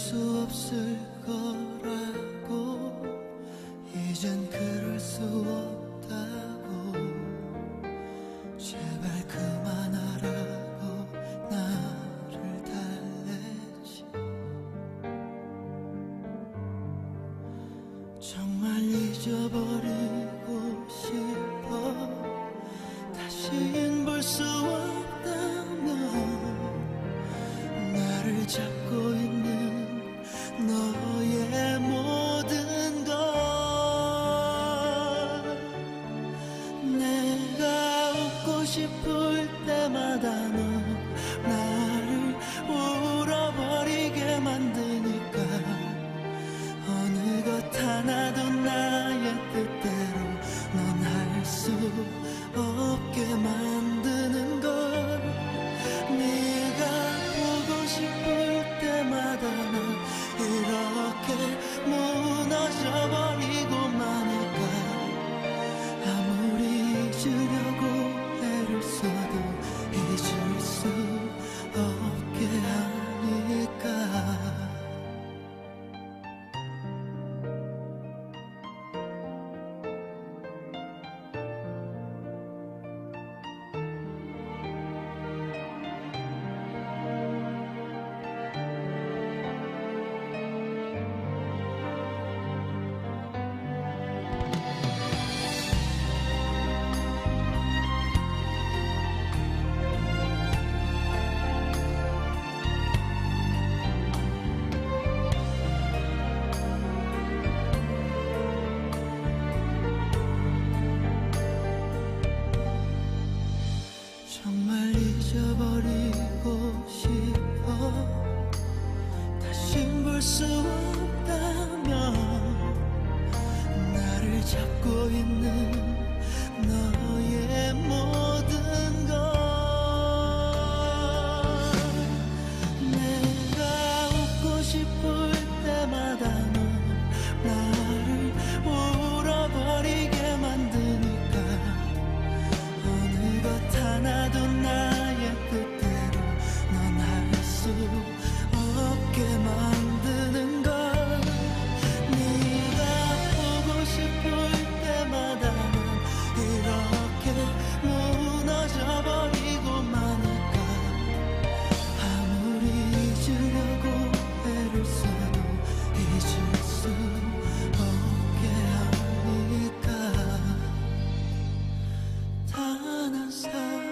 수 없을 거라고 이젠 그럴 수 없다고 제발 그만하라고 나를 달래지 정말 잊어버리고 싶어 다신 볼 수 없다면 나를 잡고 있는 너의 모든 것 내가 웃고 싶을 때마다 너 나를 울어버리게 만드니까 어느 것 하나도 나의 뜻대로 넌 할 수 없게 만드는 걸 네가 보고 싶을 때마다 난 이렇게 무너져버리고 마니까 아무리 잊으려고 애를 써도 잊을 수 없게 하니까 정말 잊어버리고 싶어 다신 볼 수 없다면 나를 잡고 있는 너의 모든 것 내가 웃고 싶을 때마다 넌 나를 울어버리게 만드니까 어느 것 하나도 나의 뜻대로 넌 할 수 없게 만드는 걸 네가 보고 싶을 때마다 난 이렇게 무너져버리고 마니까 아무리 잊으려고 애를 써도 잊을 수 없게 하니까 단 한 사람